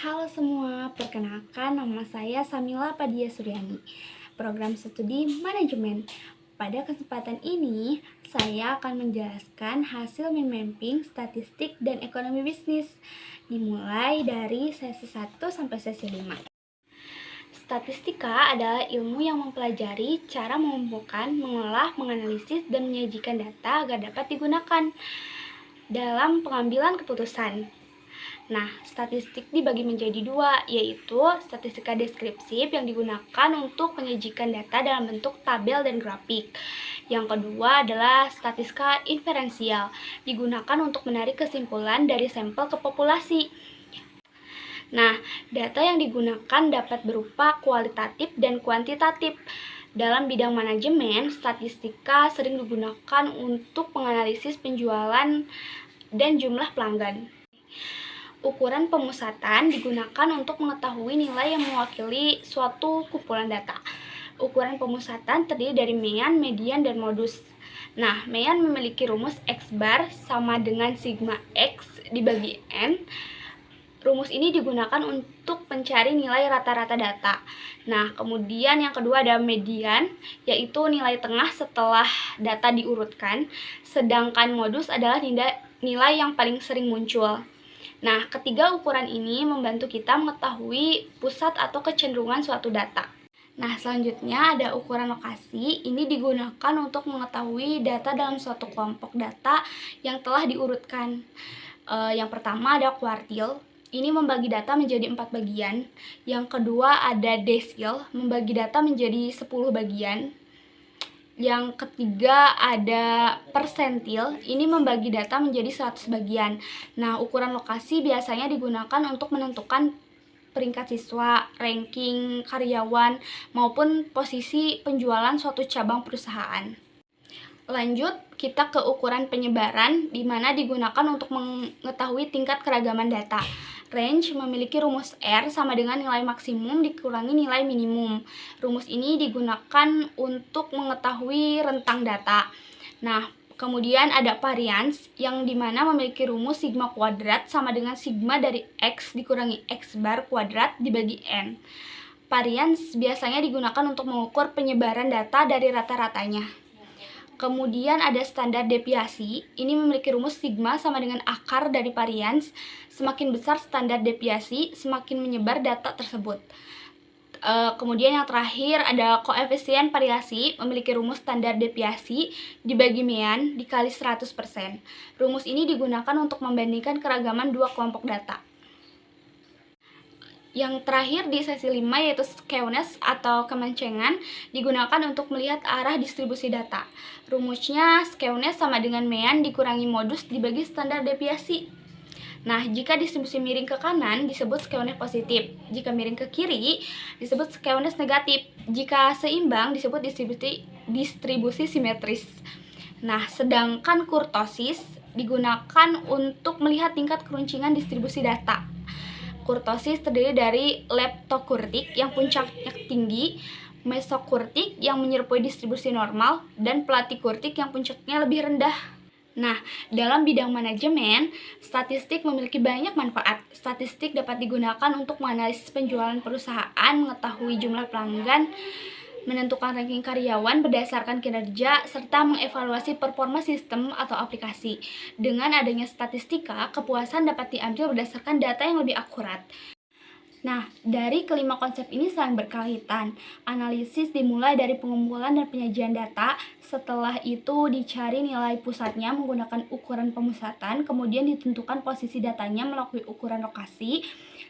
Halo semua, perkenalkan nama saya Samila Padia Suryani, program studi manajemen. Pada kesempatan ini, saya akan menjelaskan hasil mind mapping statistik dan ekonomi bisnis, dimulai dari sesi 1 sampai sesi 5. Statistika adalah ilmu yang mempelajari cara mengumpulkan, mengolah, menganalisis, dan menyajikan data agar dapat digunakan dalam pengambilan keputusan. Nah, statistik dibagi menjadi dua, yaitu statistika deskriptif yang digunakan untuk menyajikan data dalam bentuk tabel dan grafik. Yang kedua adalah statistika inferensial, digunakan untuk menarik kesimpulan dari sampel ke populasi. Nah, data yang digunakan dapat berupa kualitatif dan kuantitatif. Dalam bidang manajemen, statistika sering digunakan untuk menganalisis penjualan dan jumlah pelanggan. Ukuran pemusatan digunakan untuk mengetahui nilai yang mewakili suatu kumpulan data. Ukuran pemusatan terdiri dari mean, median, dan modus. Nah, mean memiliki rumus X bar sama dengan sigma X dibagi N. Rumus ini digunakan untuk mencari nilai rata-rata data. Nah, kemudian yang kedua ada median, yaitu nilai tengah setelah data diurutkan. Sedangkan modus adalah nilai yang paling sering muncul. Nah, ketiga ukuran ini membantu kita mengetahui pusat atau kecenderungan suatu data. Nah, selanjutnya ada ukuran lokasi. Ini digunakan untuk mengetahui data dalam suatu kelompok data yang telah diurutkan. Yang pertama ada kuartil. Ini membagi data menjadi 4 bagian. Yang kedua ada desil, membagi data menjadi 10 bagian. Yang ketiga ada persentil, ini membagi data menjadi 100 bagian. Nah, ukuran lokasi biasanya digunakan untuk menentukan peringkat siswa, ranking karyawan, maupun posisi penjualan suatu cabang perusahaan. Lanjut, kita ke ukuran penyebaran, di mana digunakan untuk mengetahui tingkat keragaman data. Range memiliki rumus R sama dengan nilai maksimum dikurangi nilai minimum. Rumus ini digunakan untuk mengetahui rentang data. Nah, kemudian ada variance yang dimana memiliki rumus sigma kuadrat sama dengan sigma dari X dikurangi X bar kuadrat dibagi N. Variance biasanya digunakan untuk mengukur penyebaran data dari rata-ratanya. Kemudian ada standar deviasi, ini memiliki rumus sigma sama dengan akar dari varians. Semakin besar standar deviasi, semakin menyebar data tersebut. Kemudian yang terakhir ada koefisien variasi, memiliki rumus standar deviasi dibagi mean dikali 100%. Rumus ini digunakan untuk membandingkan keragaman dua kelompok data. Yang terakhir di sesi 5 yaitu skewness atau kemencengan digunakan untuk melihat arah distribusi data. Rumusnya skewness sama dengan mean dikurangi modus dibagi standar deviasi. Nah, jika distribusi miring ke kanan disebut skewness positif. Jika miring ke kiri disebut skewness negatif. Jika seimbang disebut distribusi simetris. Nah, sedangkan kurtosis digunakan untuk melihat tingkat keruncingan distribusi data. Kurtosis terdiri dari leptokurtik yang puncaknya tinggi, mesokurtik yang menyerupai distribusi normal, dan platikurtik yang puncaknya lebih rendah. Nah, dalam bidang manajemen, statistik memiliki banyak manfaat. Statistik dapat digunakan untuk menganalisis penjualan perusahaan, mengetahui jumlah pelanggan, menentukan ranking karyawan berdasarkan kinerja, serta mengevaluasi performa sistem atau aplikasi. Dengan adanya statistika, kepuasan dapat diambil berdasarkan data yang lebih akurat. Nah, dari kelima konsep ini saling berkaitan. Analisis dimulai dari pengumpulan dan penyajian data, setelah itu dicari nilai pusatnya menggunakan ukuran pemusatan, kemudian ditentukan posisi datanya melalui ukuran lokasi.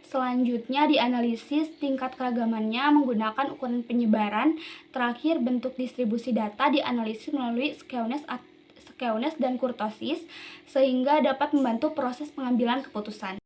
Selanjutnya dianalisis tingkat keragamannya menggunakan ukuran penyebaran. Terakhir, bentuk distribusi data dianalisis melalui skewness dan kurtosis, sehingga dapat membantu proses pengambilan keputusan.